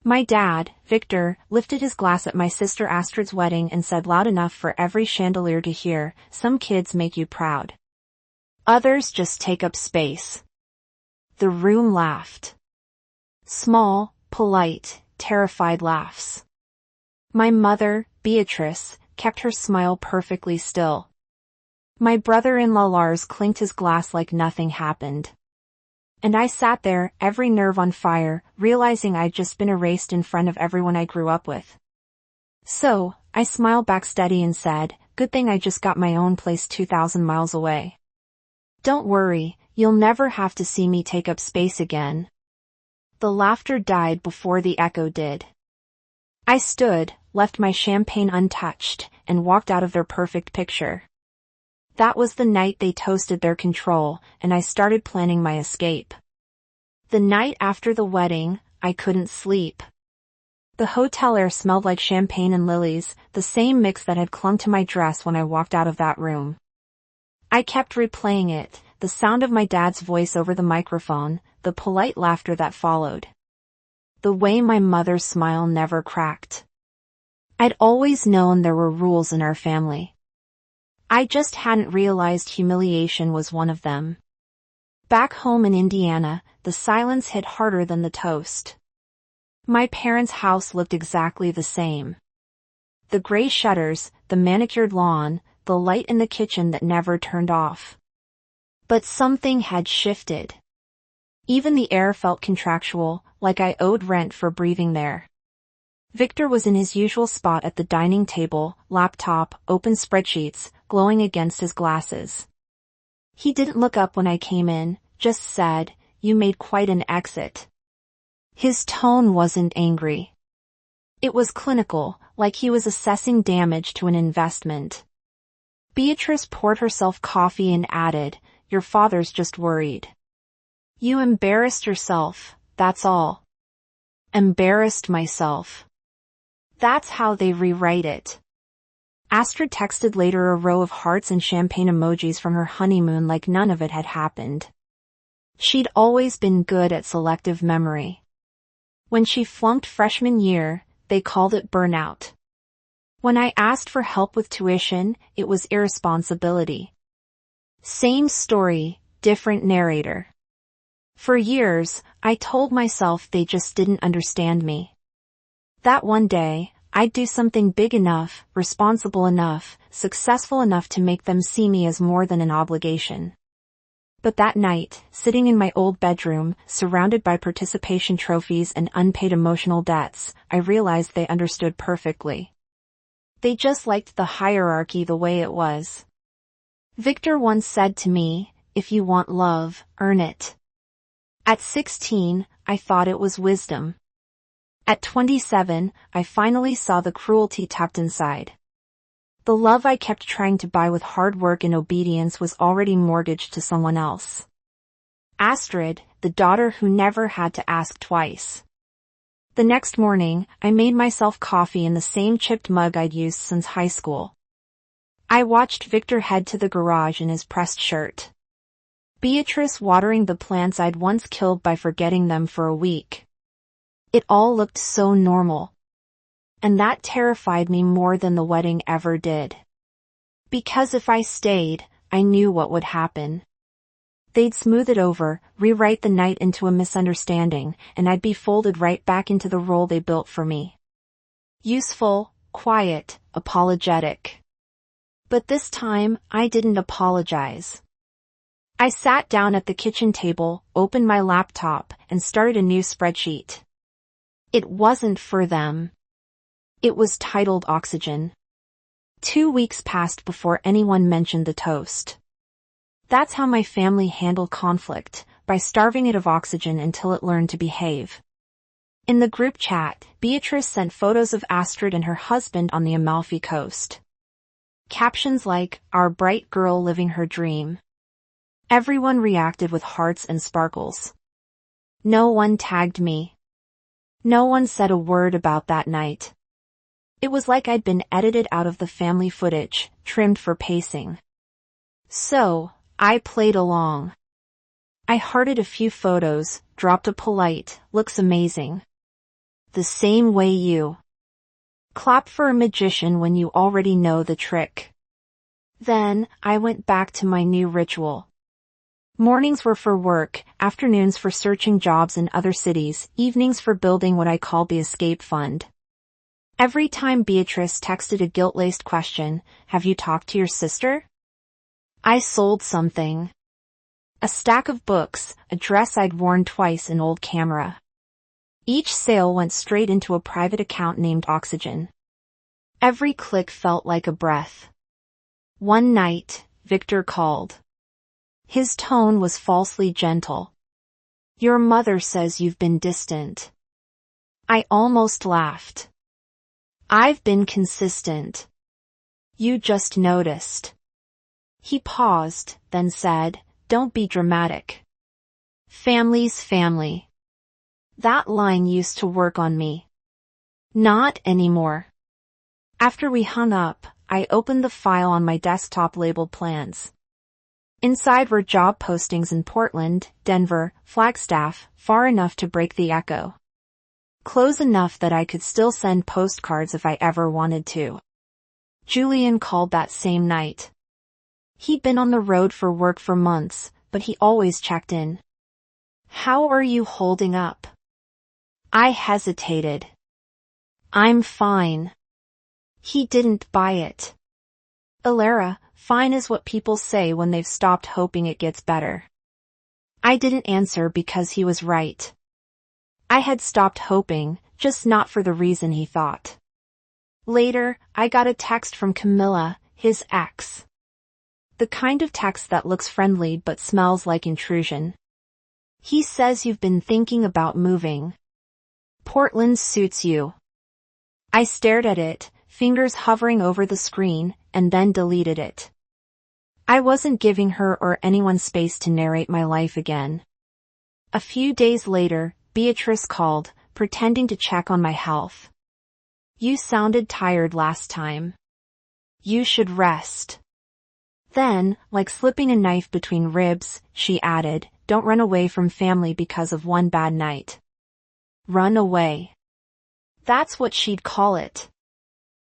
My dad, Victor, lifted his glass at my sister Astrid's wedding and said loud enough for every chandelier to hear, "Some kids make you proud. Others just take up space." The room laughed. Small, polite, terrified laughs. My mother, Beatrice, kept her smile perfectly still. My brother-in-law Lars clinked his glass like nothing happened. And I sat there, every nerve on fire, realizing I'd just been erased in front of everyone I grew up with. So, I smiled back steady and said, "Good thing I just got my own place 2,000 miles away. Don't worry, you'll never have to see me take up space again." The laughter died before the echo did. I stood, left my champagne untouched, and walked out of their perfect picture. That was the night they toasted their control, and I started planning my escape. The night after the wedding, I couldn't sleep. The hotel air smelled like champagne and lilies, the same mix that had clung to my dress when I walked out of that room. I kept replaying it, the sound of my dad's voice over the microphone, the polite laughter that followed. The way my mother's smile never cracked. I'd always known there were rules in our family. I just hadn't realized humiliation was one of them. Back home in Indiana, the silence hit harder than the toast. My parents' house looked exactly the same. The gray shutters, the manicured lawn, the light in the kitchen that never turned off. But something had shifted. Even the air felt contractual, like I owed rent for breathing there. Victor was in his usual spot at the dining table, laptop, open spreadsheets, glowing against his glasses. He didn't look up when I came in, just said, "You made quite an exit." His tone wasn't angry. It was clinical, like he was assessing damage to an investment. Beatrice poured herself coffee and added, "Your father's just worried. You embarrassed yourself, that's all." Embarrassed myself. That's how they rewrite it. Astrid texted later a row of hearts and champagne emojis from her honeymoon like none of it had happened. She'd always been good at selective memory. When she flunked freshman year, they called it burnout. When I asked for help with tuition, it was irresponsibility. Same story, different narrator. For years, I told myself they just didn't understand me. That one day, I'd do something big enough, responsible enough, successful enough to make them see me as more than an obligation. But that night, sitting in my old bedroom, surrounded by participation trophies and unpaid emotional debts, I realized they understood perfectly. They just liked the hierarchy the way it was. Victor once said to me, "If you want love, earn it." At 16, I thought it was wisdom. At 27, I finally saw the cruelty tucked inside. The love I kept trying to buy with hard work and obedience was already mortgaged to someone else. Astrid, the daughter who never had to ask twice. The next morning, I made myself coffee in the same chipped mug I'd used since high school. I watched Victor head to the garage in his pressed shirt. Beatrice watering the plants I'd once killed by forgetting them for a week. It all looked so normal. And that terrified me more than the wedding ever did. Because if I stayed, I knew what would happen. They'd smooth it over, rewrite the night into a misunderstanding, and I'd be folded right back into the role they built for me. Useful, quiet, apologetic. But this time, I didn't apologize. I sat down at the kitchen table, opened my laptop, and started a new spreadsheet. It wasn't for them. It was titled Oxygen. 2 weeks passed before anyone mentioned the toast. That's how my family handled conflict, by starving it of oxygen until it learned to behave. In the group chat, Beatrice sent photos of Astrid and her husband on the Amalfi Coast. Captions like, "Our bright girl living her dream." Everyone reacted with hearts and sparkles. No one tagged me. No one said a word about that night. It was like I'd been edited out of the family footage, trimmed for pacing. So, I played along. I hearted a few photos, dropped a polite, "Looks amazing." The same way you clap for a magician when you already know the trick. Then, I went back to my new ritual. Mornings were for work, afternoons for searching jobs in other cities, evenings for building what I called the escape fund. Every time Beatrice texted a guilt-laced question, "Have you talked to your sister?" I sold something. A stack of books, a dress I'd worn twice, an old camera. Each sale went straight into a private account named Oxygen. Every click felt like a breath. One night, Victor called. His tone was falsely gentle. "Your mother says you've been distant." I almost laughed. "I've been consistent. You just noticed." He paused, then said, "Don't be dramatic. Family's family." That line used to work on me. Not anymore. After we hung up, I opened the file on my desktop labeled plans. Inside were job postings in Portland, Denver, Flagstaff, far enough to break the echo. Close enough that I could still send postcards if I ever wanted to. Julian called that same night. He'd been on the road for work for months, but he always checked in. "How are you holding up?" I hesitated. "I'm fine." He didn't buy it. "Alara, fine is what people say when they've stopped hoping it gets better." I didn't answer because he was right. I had stopped hoping, just not for the reason he thought. Later, I got a text from Camilla, his ex. The kind of text that looks friendly but smells like intrusion. He says you've been thinking about moving. Portland suits you. I stared at it, fingers hovering over the screen, and then deleted it. I wasn't giving her or anyone space to narrate my life again. A few days later, Beatrice called, pretending to check on my health. "You sounded tired last time. You should rest." Then, like slipping a knife between ribs, she added, "Don't run away from family because of one bad night. Run away." That's what she'd call it.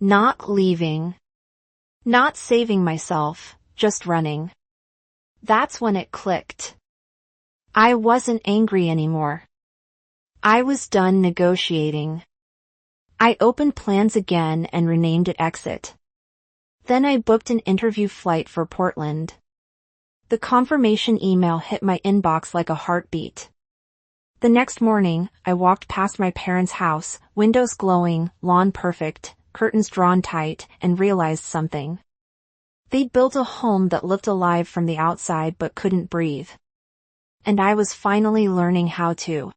Not leaving. Not saving myself, just running. That's when it clicked. I wasn't angry anymore. I was done negotiating. I opened plans again and renamed it Exit. Then I booked an interview flight for Portland. The confirmation email hit my inbox like a heartbeat. The next morning, I walked past my parents' house, windows glowing, lawn perfect, curtains drawn tight, and realized something. They'd built a home that looked alive from the outside but couldn't breathe. And I was finally learning how to.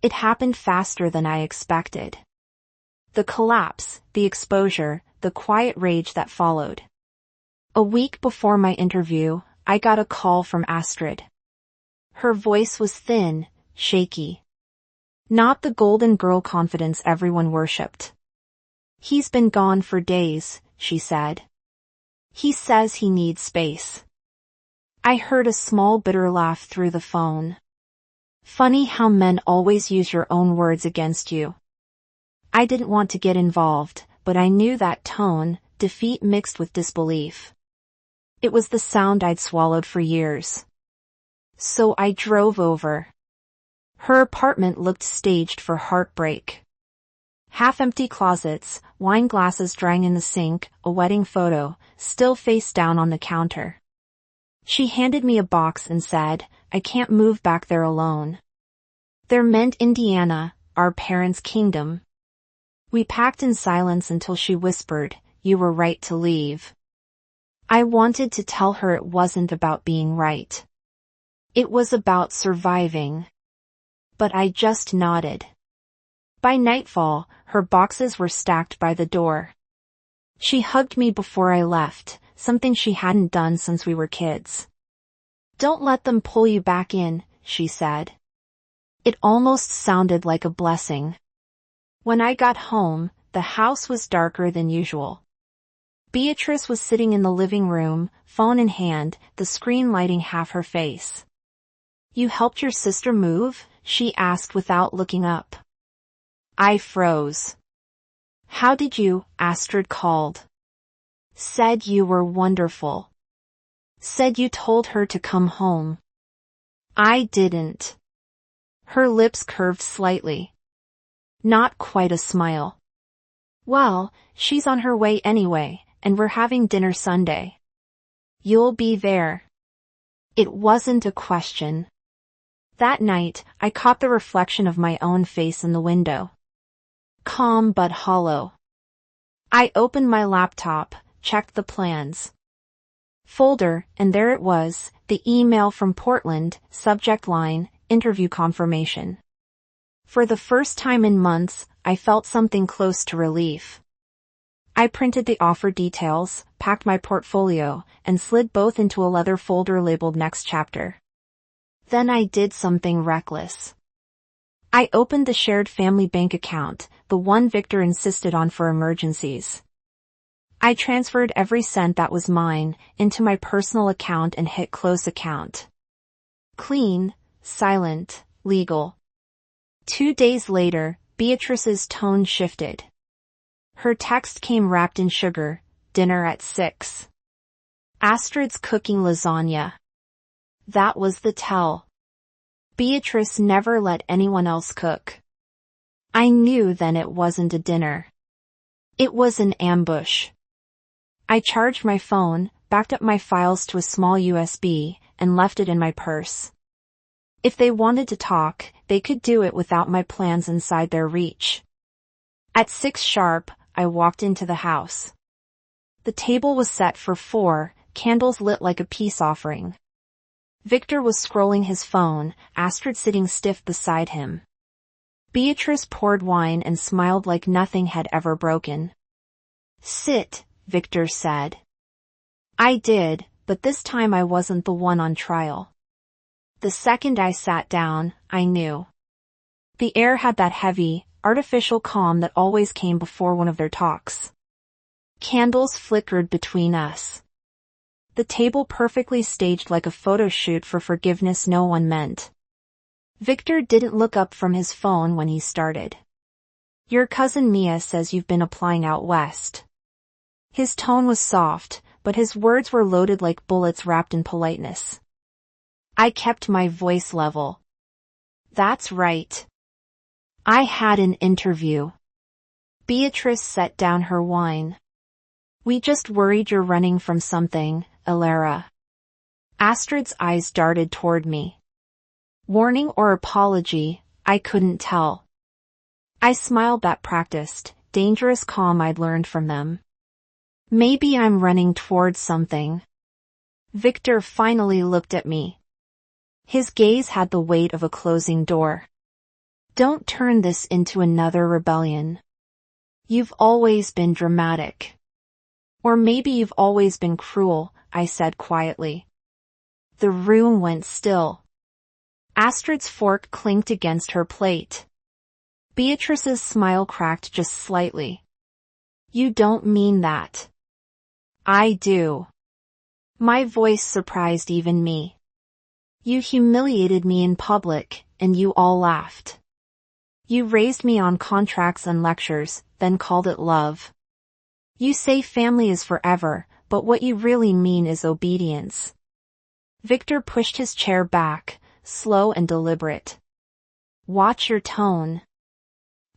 It happened faster than I expected. The collapse, the exposure, the quiet rage that followed. A week before my interview, I got a call from Astrid. Her voice was thin, shaky. Not the golden girl confidence everyone worshipped. "He's been gone for days," she said. "He says he needs space." I heard a small bitter laugh through the phone. Funny how men always use your own words against you. I didn't want to get involved, but I knew that tone, defeat mixed with disbelief. It was the sound I'd swallowed for years. So I drove over. Her apartment looked staged for heartbreak. Half-empty closets, wine glasses drying in the sink, a wedding photo, still face down on the counter. She handed me a box and said, "I can't move back there alone." They're meant Indiana, our parents' kingdom. We packed in silence until she whispered, "You were right to leave." I wanted to tell her it wasn't about being right. It was about surviving. But I just nodded. By nightfall, her boxes were stacked by the door. She hugged me before I left, something she hadn't done since we were kids. "Don't let them pull you back in," she said. It almost sounded like a blessing. When I got home, the house was darker than usual. Beatrice was sitting in the living room, phone in hand, the screen lighting half her face. "You helped your sister move?" she asked without looking up. I froze. How did you? Astrid called. Said you were wonderful. Said you told her to come home. I didn't. Her lips curved slightly. Not quite a smile. Well, she's on her way anyway, and we're having dinner Sunday. You'll be there. It wasn't a question. That night, I caught the reflection of my own face in the window. Calm but hollow. I opened my laptop, checked the plans. Folder, and there it was, the email from Portland, subject line, interview confirmation. For the first time in months, I felt something close to relief. I printed the offer details, packed my portfolio, and slid both into a leather folder labeled Next Chapter. Then I did something reckless. I opened the shared family bank account, the one Victor insisted on for emergencies. I transferred every cent that was mine into my personal account and hit Close Account. Clean, silent, legal. 2 days later, Beatrice's tone shifted. Her text came wrapped in sugar, dinner at 6. Astrid's cooking lasagna. That was the tell. Beatrice never let anyone else cook. I knew then it wasn't a dinner. It was an ambush. I charged my phone, backed up my files to a small USB, and left it in my purse. If they wanted to talk, they could do it without my plans inside their reach. At 6 sharp, I walked into the house. The table was set for 4, candles lit like a peace offering. Victor was scrolling his phone, Astrid sitting stiff beside him. Beatrice poured wine and smiled like nothing had ever broken. Sit, Victor said. I did, but this time I wasn't the one on trial. The second I sat down, I knew. The air had that heavy, artificial calm that always came before one of their talks. Candles flickered between us. The table perfectly staged like a photo shoot for forgiveness no one meant. Victor didn't look up from his phone when he started. Your cousin Mia says you've been applying out west. His tone was soft, but his words were loaded like bullets wrapped in politeness. I kept my voice level. That's right. I had an interview. Beatrice set down her wine. We just worried you're running from something, Alara. Astrid's eyes darted toward me. Warning or apology, I couldn't tell. I smiled that practiced, dangerous calm I'd learned from them. Maybe I'm running towards something. Victor finally looked at me. His gaze had the weight of a closing door. Don't turn this into another rebellion. You've always been dramatic. Or maybe you've always been cruel, I said quietly. The room went still. Astrid's fork clinked against her plate. Beatrice's smile cracked just slightly. You don't mean that. I do. My voice surprised even me. You humiliated me in public, and you all laughed. You raised me on contracts and lectures, then called it love. You say family is forever, but what you really mean is obedience. Victor pushed his chair back, slow and deliberate. Watch your tone.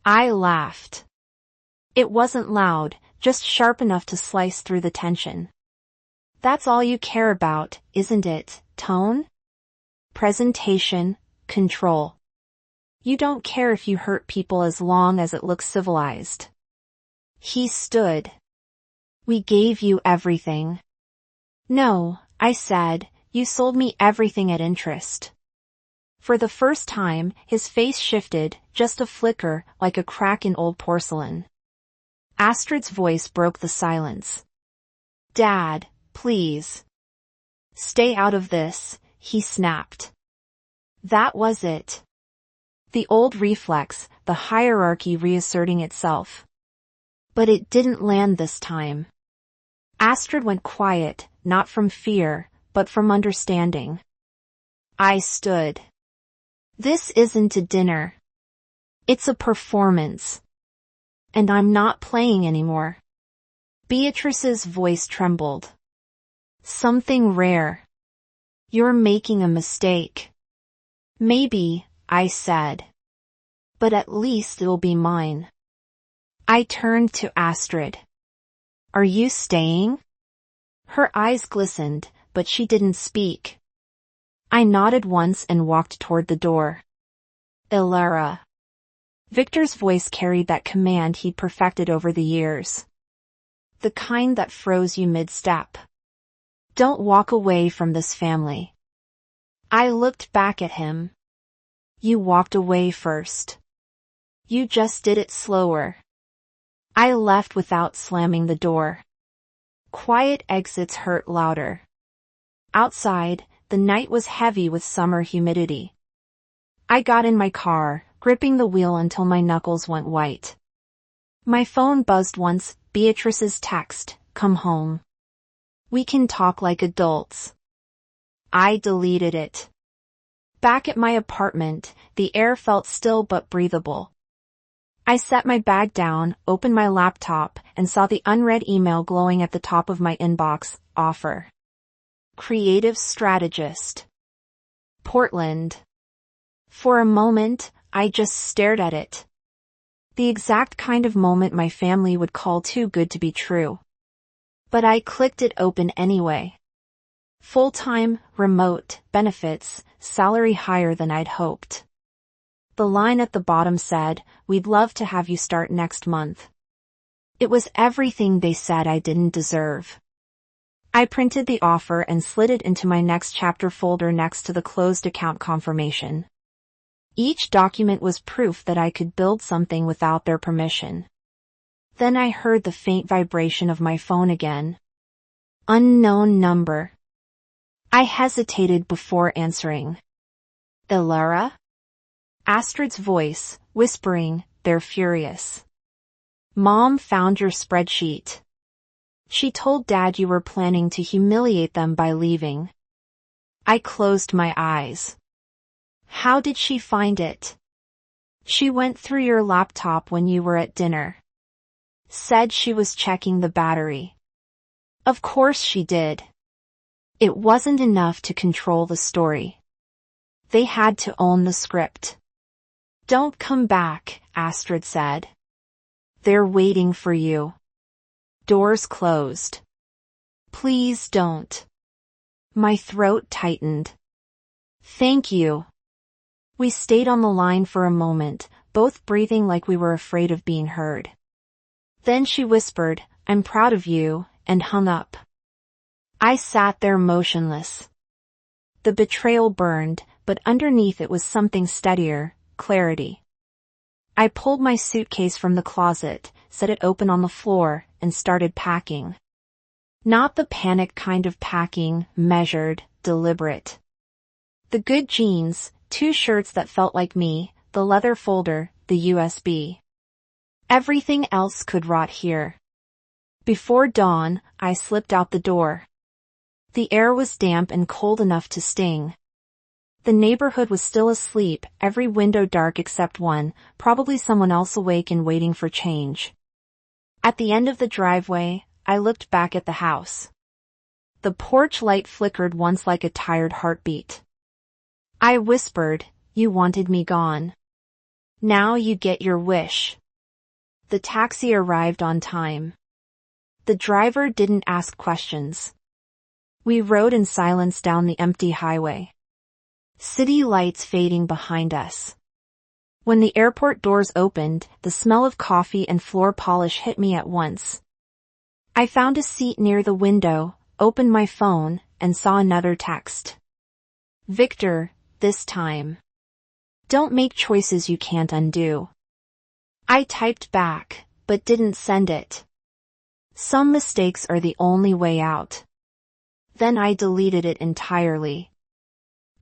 I laughed. It wasn't loud, just sharp enough to slice through the tension. That's all you care about, isn't it, tone? Presentation, control. You don't care if you hurt people as long as it looks civilized. He stood. We gave you everything. No, I said, you sold me everything at interest. For the first time, his face shifted, just a flicker, like a crack in old porcelain. Astrid's voice broke the silence. Dad, please. Stay out of this, he snapped. That was it. The old reflex, the hierarchy reasserting itself. But it didn't land this time. Astrid went quiet, not from fear, but from understanding. I stood. This isn't a dinner. It's a performance. And I'm not playing anymore. Beatrice's voice trembled. Something rare. You're making a mistake. Maybe, I said. But at least it'll be mine. I turned to Astrid. Are you staying? Her eyes glistened, but she didn't speak. I nodded once and walked toward the door. Ilara. Victor's voice carried that command he'd perfected over the years. The kind that froze you mid-step. Don't walk away from this family. I looked back at him. You walked away first. You just did it slower. I left without slamming the door. Quiet exits hurt louder. Outside, the night was heavy with summer humidity. I got in my car, gripping the wheel until my knuckles went white. My phone buzzed once, Beatrice's text, "Come home. We can talk like adults." I deleted it. Back at my apartment, the air felt still but breathable. I set my bag down, opened my laptop, and saw the unread email glowing at the top of my inbox, offer. Creative strategist. Portland. For a moment, I just stared at it. The exact kind of moment my family would call too good to be true. But I clicked it open anyway. Full-time, remote, benefits, salary higher than I'd hoped. The line at the bottom said, "We'd love to have you start next month." It was everything they said I didn't deserve. I printed the offer and slid it into my next chapter folder next to the closed account confirmation. Each document was proof that I could build something without their permission. Then I heard the faint vibration of my phone again. Unknown number. I hesitated before answering. Ilara? Astrid's voice, whispering, "They're furious. Mom found your spreadsheet. She told Dad you were planning to humiliate them by leaving." I closed my eyes. How did she find it? She went through your laptop when you were at dinner. Said she was checking the battery. Of course she did. It wasn't enough to control the story. They had to own the script. "Don't come back," Astrid said. "They're waiting for you." Doors closed. "Please don't." My throat tightened. "Thank you." We stayed on the line for a moment, both breathing like we were afraid of being heard. Then she whispered, "I'm proud of you," and hung up. I sat there motionless. The betrayal burned, but underneath it was something steadier, clarity. I pulled my suitcase from the closet, set it open on the floor, and started packing. Not the panic kind of packing, measured, deliberate. The good jeans, 2 shirts that felt like me, the leather folder, the USB. Everything else could rot here. Before dawn, I slipped out the door. The air was damp and cold enough to sting. The neighborhood was still asleep, every window dark except one, probably someone else awake and waiting for change. At the end of the driveway, I looked back at the house. The porch light flickered once like a tired heartbeat. I whispered, "You wanted me gone. Now you get your wish." The taxi arrived on time. The driver didn't ask questions. We rode in silence down the empty highway. City lights fading behind us. When the airport doors opened, the smell of coffee and floor polish hit me at once. I found a seat near the window, opened my phone, and saw another text. "Victor, this time. Don't make choices you can't undo." I typed back, but didn't send it. Some mistakes are the only way out. Then I deleted it entirely.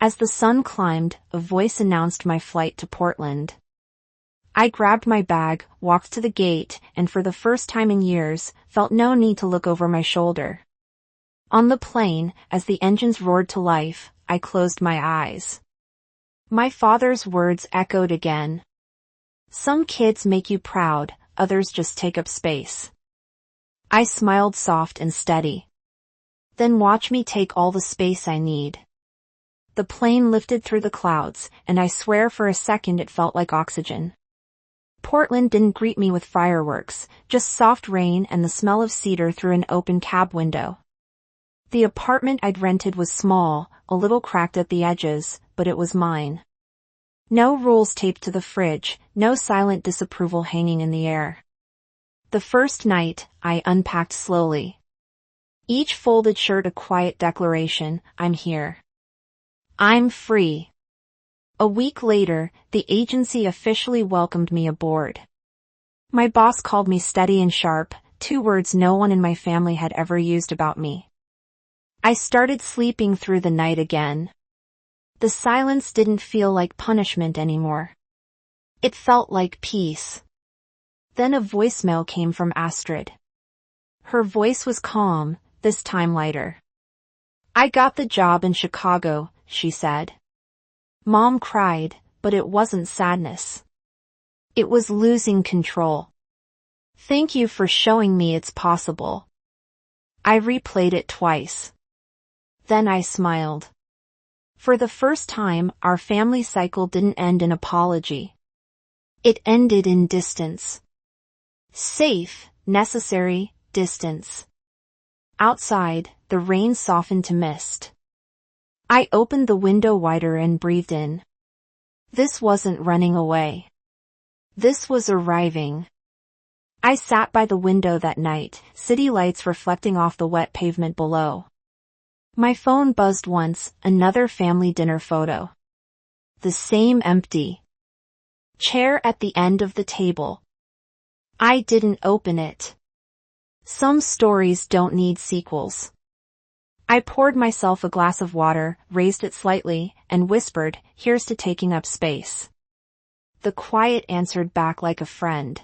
As the sun climbed, a voice announced my flight to Portland. I grabbed my bag, walked to the gate, and for the first time in years, felt no need to look over my shoulder. On the plane, as the engines roared to life, I closed my eyes. My father's words echoed again. Some kids make you proud, others just take up space. I smiled soft and steady. Then watch me take all the space I need. The plane lifted through the clouds, and I swear for a second it felt like oxygen. Portland didn't greet me with fireworks, just soft rain and the smell of cedar through an open cab window. The apartment I'd rented was small, a little cracked at the edges, but it was mine. No rules taped to the fridge, no silent disapproval hanging in the air. The first night, I unpacked slowly. Each folded shirt a quiet declaration, I'm here. I'm free. A week later, the agency officially welcomed me aboard. My boss called me steady and sharp, 2 words no one in my family had ever used about me. I started sleeping through the night again. The silence didn't feel like punishment anymore. It felt like peace. Then a voicemail came from Astrid. Her voice was calm, this time lighter. I got the job in Chicago, she said. Mom cried, but it wasn't sadness. It was losing control. Thank you for showing me it's possible. I replayed it twice. Then I smiled. For the first time, our family cycle didn't end in apology. It ended in distance. Safe, necessary, distance. Outside, the rain softened to mist. I opened the window wider and breathed in. This wasn't running away. This was arriving. I sat by the window that night, city lights reflecting off the wet pavement below. My phone buzzed once, another family dinner photo. The same empty chair at the end of the table. I didn't open it. Some stories don't need sequels. I poured myself a glass of water, raised it slightly, and whispered, here's to taking up space. The quiet answered back like a friend.